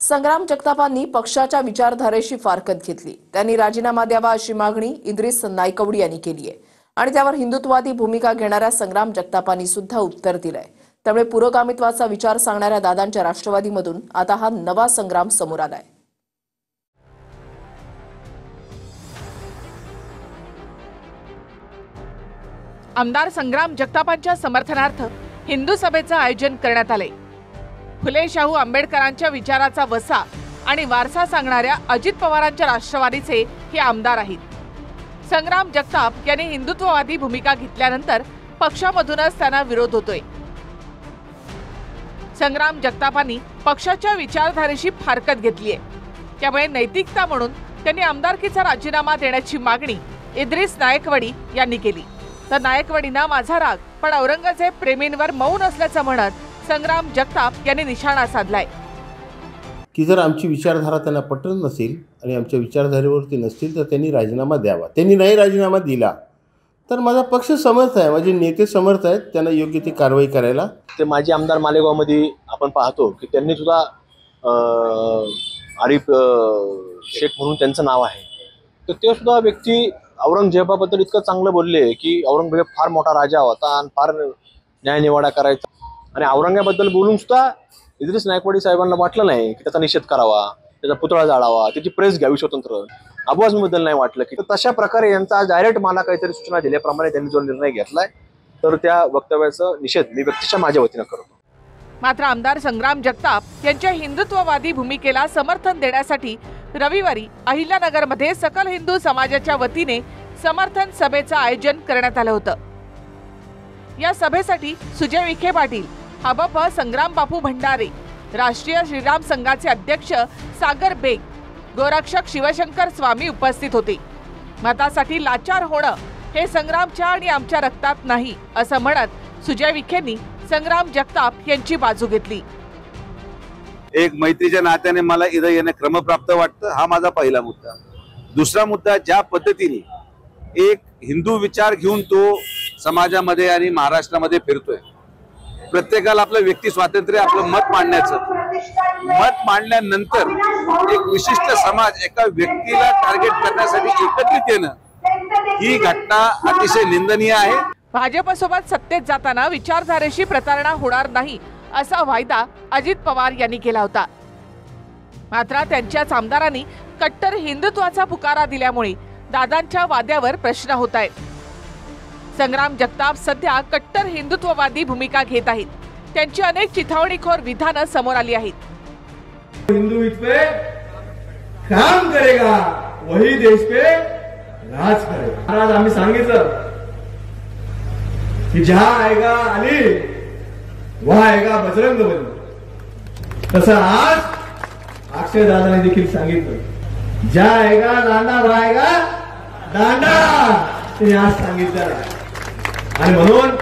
संग्राम जगतापांनी पक्षाच्या विचारधारेशी फारकत घेतली। त्यांनी राजीनामा द्यावा अशी मागणी इद्रिस नायकवडी यांनी केली आहे आणि त्यावर हिंदुत्ववादी भूमिका घेणाऱ्या संग्राम जगतापांनी सुद्धा उत्तर दिलंय। त्यामुळे पुरोगामित्वाचा विचार सांगणाऱ्या दादांच्या राष्ट्रवादीमधून आता हा नवा संग्राम समोर आलाय। आमदार संग्राम जगतापांच्या समर्थनार्थ हिंदू सभेचं आयोजन करण्यात आले। फुले शाहू आंबेडकरांच्या विचाराचा वसा आणि वारसा सांगणाऱ्या अजित पवारांच्या राष्ट्रवादीचे हे आमदार आहेत। संग्राम जगताप यांनी हिंदुत्ववादी भूमिका घेतल्यानंतर पक्षामधूनच त्यांना विरोध होतोय। संग्राम जगतापांनी पक्षाच्या विचारधारेशी फारकत घेतली आहे। त्यामुळे नैतिकता म्हणून त्यांनी आमदारकीचा राजीनामा देण्याची मागणी इद्रिस नायकवडी यांनी केली। तर नायकवडींना माझा राग पण औरंगजेब प्रेमींवर मौन असल्याचं म्हणत संग्राम जगताप यांनी निशाणा साधलाय की जर आमची विचारधारा त्यांना पटत नसेल आणि आमच्या विचारधारेवरती नसतील तर त्यांनी राजीनामा द्यावा। त्यांनी नाही राजीनामा दिला तर माझा पक्ष समर्थ आहे, माझे नेते समर्थ आहेत त्यांना योग्य ती कारवाई करायला। ते माजी आमदार मालेगावमध्ये आपण पाहतो की त्यांनी सुद्धा आरिफ शेख म्हणून त्यांचं नाव आहे, तर ते सुद्धा व्यक्ती औरंगजेबाबद्दल इतकं चांगलं बोलले की औरंगजेब फार मोठा राजा होता आणि फार न्यायनिवाडा करायचा, आणि औरंगजेबाबद्दल बोलून सुद्धा इद्रिस नायकवडी साहेबांना वाटलं नाही की त्याचा निषेध करावा, त्याचा पुतळा जाळावा, त्याची प्रेस घ्यावी स्वतंत्र। आवाजबद्दल नाही वाटलं की तशा प्रकारे यांचा डायरेक्ट मला काहीतरी सूचना दिल्याप्रमाणे त्यांनी जो निर्णय घेतलाय तर त्या वक्तव्याचा निषेध मी व्यक्तीच्या माझ्या वतीनं करतो। मात्र आमदार संग्राम जगताप यांच्या हिंदुत्ववादी भूमिकेला समर्थन देण्यासाठी रविवारी अहिल्यानगरमध्ये सकल हिंदू समाजाच्या वतीने समर्थन सभेचं आयोजन करण्यात आलं होतं। या सभेसाठी सुजय विखे पाटील, हबप संग्राम बापू भंडारे, राष्ट्रीय श्रीराम संघाचे अध्यक्ष सागर बेग, गोरक्षक शिवशंकर स्वामी उपस्थित होते। मतासाठी लाचार होणं हे संग्रामच्या आणि आमच्या रक्तात नाही असं म्हणत सुजय विखेंनी संग्राम जगताप यांची बाजू घेतली। एक मैत्रीच्या नात्याने मला इथं येणे क्रमप्राप्त वाटतं, हा माझा पहिला मुद्दा। दुसरा मुद्दा, ज्या पद्धतीने एक हिंदू विचार घेऊन तो समाजामध्ये आणि महाराष्ट्रामध्ये फिरतोय, प्रत्येकाला आपलं व्यक्ती स्वातंत्र्य, आपलं मत मांडल्यानंतर एक विशिष्ट समाज एका व्यक्तीला टार्गेट करण्यासाठी एकत्रित येणं ही घटना अतिशय निंदनीय आहे। भाजपसोबत सत्तेत जाताना विचारधारेशी प्रतारणा होणार नाही असा वायदा अजित पवार यांनी केला होता। मात्र त्यांच्याच आमदारांनी कट्टर हिंदुत्वाचा पुकारा दिल्यामुळे दादांच्या वाद्यावर प्रश्न होत आहेत। संग्राम जगताप सध्या कट्टर हिंदुत्ववादी भूमिका घेत आहेत। त्यांची अनेक चिथावणीखोर विधानं समोर आली आहेत। हिंदू इस पे काम करेगा वही देश पे राज करेगा। आज आम्ही सांगितलं की जहां आएगा अली वहां आएगा बजरंग बली, तसं आज अक्षय दादाने देखील सांगितलं जहां आएगा दांडा वहां आएगा दांडा, ते आज सांगितलं आणि म्हणून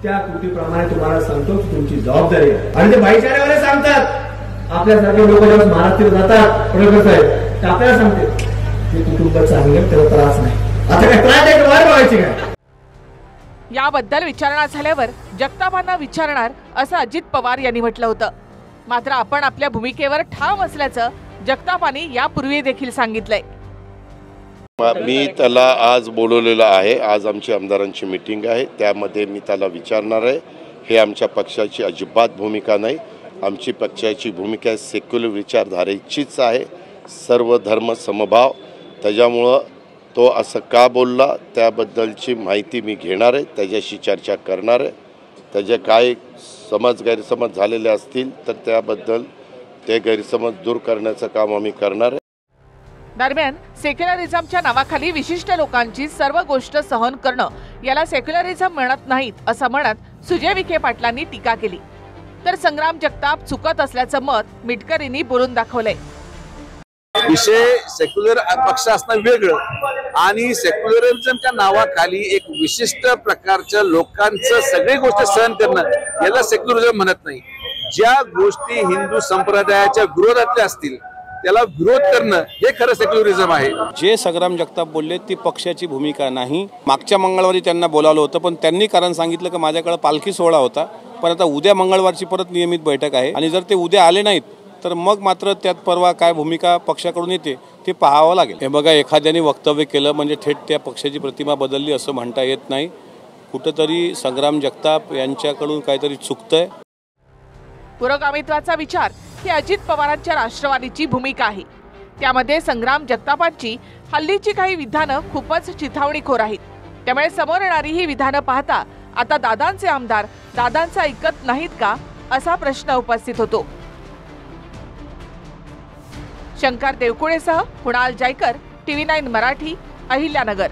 त्या कृतीप्रमाणे तुम्हाला सांगतो की तुमची जबाबदारी आहे। आणि ते भाईचाऱ्यावाले सांगतात, आपल्यासारखे लोक जेव्हा महाराष्ट्रात जातात प्रगत साहेब तर आपल्याला सांगते की कुटुंब चांगलं त्याला त्रास नाही, आता काय त्रास आहे वार बघायची काय। याबद्दल विचारणा झाल्यावर जगतापांना विचारणार असं अजित पवार यांनी म्हटलं होतं। मात्र आपण आपल्या भूमिकेवर ठाम असल्याचं जगतापांनी यापूर्वी देखील सांगितलंय। मी त्याला आज बोलवलेलं आहे, आज आमची आमदारांची मीटिंग आहे, त्यामध्ये मी त्याला विचारणार आहे। हे आमच्या पक्षाची अजिबात भूमिका नाही, आमची पक्षाची भूमिका सेक्युलर विचारधारेचीच आहे, सर्व धर्म समभाव। त्याच्यामुळं तो असं का बोलला त्याबद्दलची माहिती मी घेणार आहे, त्याच्याशी चर्चा करणार आहे। त्याचे काय गैरसमज झालेले असतील तर त्याबद्दल ते गैरसमज दूर करण्याचं काम आम्ही करणार आहे। दरम्यान सेक्युलरिझमच्या नावाखाली विशिष्ट लोकांची सर्व गोष्ट सहन करणं याला सेक्युलरिझम म्हणत नाहीत असं म्हणत सुजय विखे पाटलांनी टीका केली। तर संग्राम जगताप चुकत असल्याचं मत मिटकरींनी बोलून दाखवलंय। विषय सेक्युलर पक्ष असणं वेगळं आणि सेक्युलरिझमच्या नावाखाली एक विशिष्ट प्रकारच्या लोकांचं सगळी गोष्ट सहन करणं याला सेक्युलरिझम म्हणत नाही। ज्या गोष्टी हिंदू संप्रदायाच्या विरोधातल्या असतील त्याला विरोध करणं हे खरं सेक्युलरिझम आहे। जे संग्राम जगताप बोलले ती पक्षाची भूमिका नाही। मागच्या मंगळवारी त्यांना बोलावलं होतं पण त्यांनी कारण सांगितलं की माझ्याकडे पालखी सोहळा होता, पण आता उद्या मंगळवारची परत नियमित बैठक आहे आणि जर ते उद्या आले नाहीत तर मग मात्र त्यात परवा काय भूमिका पक्षाकडून येते ते पाहावं लागेल. हे बघा, एखाद्याने वक्तव्य केलं म्हणजे थेट त्या पक्षाची प्रतिमा बदलली असं म्हणता येत नाही. कुठंतरी संग्राम जगताप यांच्याकडून काहीतरी चुकतंय. पुरोगामित्वाचा विचार ही अजित पवारांच्या राष्ट्रवादीची भूमिका आहे. त्यामध्ये संग्राम जगतापांची हल्लीची काही विधानं खूपच चिथावणीखोर आहेत. त्यामुळे समोर येणारी ही विधानं पाहता आता दादांचे आमदार दादांचं ऐकत नाहीत का असा प्रश्न उपस्थित होतो. शंकर देवकुळेसह कुणाल जायकर, TV9 मराठी, अहिल्यानगर.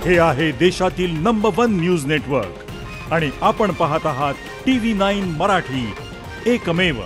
हे आहे देशातील नंबर 1 न्यूज नेटवर्क आणि आपण पाहत आहात TV9 मराठी, एकमेव.